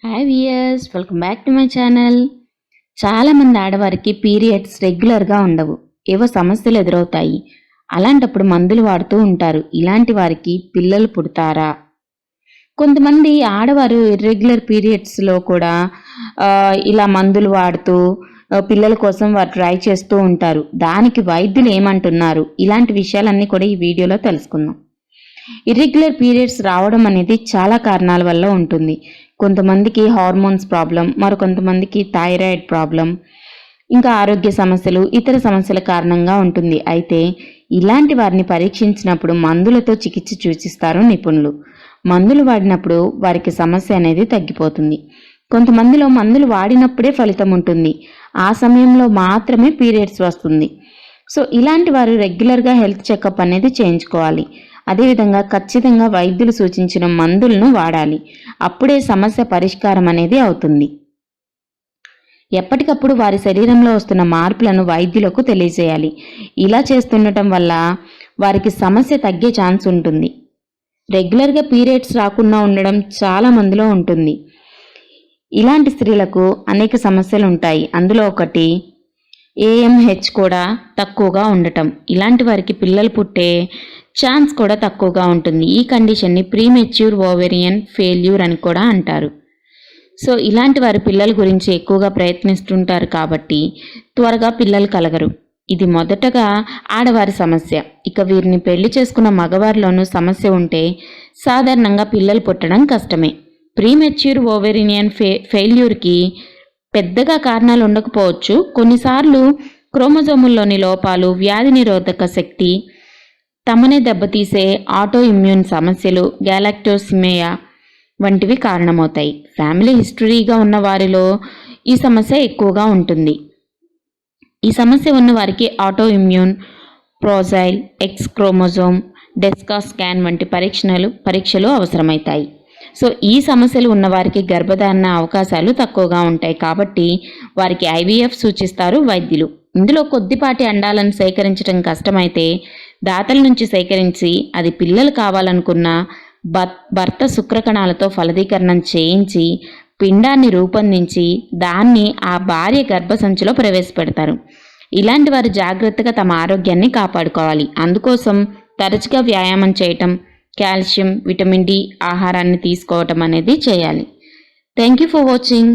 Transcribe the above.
Hi viewers, welcome back to my channel. చాలామంది ఆడవారికి periods రెగ్యులర్గా ఉండవు, ఏవో సమస్యలు ఎదురవుతాయి. అలాంటప్పుడు మందులు వాడుతూ ఉంటారు. ఇలాంటి వారికి పిల్లలు పుడతారా? కొంతమంది ఆడవారు ఇర్రెగ్యులర్ పీరియడ్స్లో కూడా ఇలా మందులు వాడుతూ పిల్లల కోసం వారు ట్రై చేస్తూ ఉంటారు. దానికి వైద్యులు ఏమంటున్నారు? ఇలాంటి విషయాలన్నీ కూడా ఈ వీడియోలో తెలుసుకుందాం. ఇర్రెగ్యులర్ పీరియడ్స్ రావడం అనేది చాలా కారణాల వల్ల ఉంటుంది. కొంతమందికి హార్మోన్స్ ప్రాబ్లం, మరికొంతమందికి థైరాయిడ్ ప్రాబ్లం, ఇంకా ఆరోగ్య సమస్యలు, ఇతర సమస్యల కారణంగా ఉంటుంది. అయితే ఇలాంటి వారిని పరీక్షించినప్పుడు మందులతో చికిత్స సూచిస్తారు నిపుణులు. మందులు వాడినప్పుడు వారికి సమస్య అనేది తగ్గిపోతుంది. కొంతమందిలో మందులు వాడినప్పుడే ఫలితం ఉంటుంది, ఆ సమయంలో మాత్రమే పీరియడ్స్ వస్తుంది. సో ఇలాంటి వారు రెగ్యులర్గా హెల్త్ చెకప్ అనేది చేయించుకోవాలి. అదేవిధంగా ఖచ్చితంగా వైద్యులు సూచించిన మందులను వాడాలి. అప్పుడే సమస్య పరిష్కారం అనేది అవుతుంది. ఎప్పటికప్పుడు వారి శరీరంలో వస్తున్న మార్పులను వైద్యులకు తెలియజేయాలి. ఇలా చేస్తుండటం వల్ల వారికి సమస్య తగ్గే ఛాన్స్ ఉంటుంది. రెగ్యులర్గా పీరియడ్స్ రాకుండా ఉండడం చాలా మందిలో ఉంటుంది. ఇలాంటి స్త్రీలకు అనేక సమస్యలు ఉంటాయి. అందులో ఒకటి AMH కూడా తక్కువగా ఉండటం. ఇలాంటి వారికి పిల్లలు పుట్టే ఛాన్స్ కూడా తక్కువగా ఉంటుంది. ఈ కండిషన్ని ప్రీమెచ్యూర్ ఓవేరియన్ ఫెయిల్యూర్ అని కూడా అంటారు. సో ఇలాంటి వారి పిల్లల గురించి ఎక్కువగా ప్రయత్నిస్తుంటారు కాబట్టి త్వరగా పిల్లలు కలగరు. ఇది మొదటగా ఆడవారి సమస్య. ఇక వీరిని పెళ్లి చేసుకున్న మగవారిలోనూ సమస్య ఉంటే సాధారణంగా పిల్లలు పుట్టడం కష్టమే. ప్రీమెచ్యూర్ ఓవేరియన్ ఫెయిల్యూర్కి పెద్దగా కారణాలు ఉండకపోవచ్చు. కొన్నిసార్లు క్రోమోజోముల్లోని లోపాలు, వ్యాధి నిరోధక శక్తి, తమనే దెబ్బతీసే ఆటో ఇమ్యూన్ సమస్యలు, గ్యాలక్టోసిమియా వంటివి కారణమవుతాయి. ఫ్యామిలీ హిస్టరీగా ఉన్న వారిలో ఈ సమస్య ఎక్కువగా ఉంటుంది. ఈ సమస్య ఉన్న వారికి ఆటో ఇమ్యూన్, ప్రోజైల్, ఎక్స్ క్రోమోజోమ్, డెస్కా స్కాన్ వంటి పరీక్షలు అవసరమవుతాయి. సో ఈ సమస్యలు ఉన్నవారికి గర్భధారణ అవకాశాలు తక్కువగా ఉంటాయి కాబట్టి వారికి IVF సూచిస్తారు వైద్యులు. ఇందులో కొద్దిపాటి అండాలను సేకరించడం కష్టమైతే దాతల నుంచి సేకరించి అది పిల్లలు కావాలనుకున్న భర్త శుక్రకణాలతో ఫలదీకరణం చేయించి పిండాన్ని రూపొందించి దాన్ని ఆ భార్య గర్భసంచిలో ప్రవేశపెడతారు. ఇలాంటి వారు జాగ్రత్తగా తమ ఆరోగ్యాన్ని కాపాడుకోవాలి. అందుకోసం తరచుగా వ్యాయామం చేయటం, కాల్షియం, విటమిన్ D ఆహారాన్ని తీసుకోవటం అనేది చేయాలి. Thank you for watching.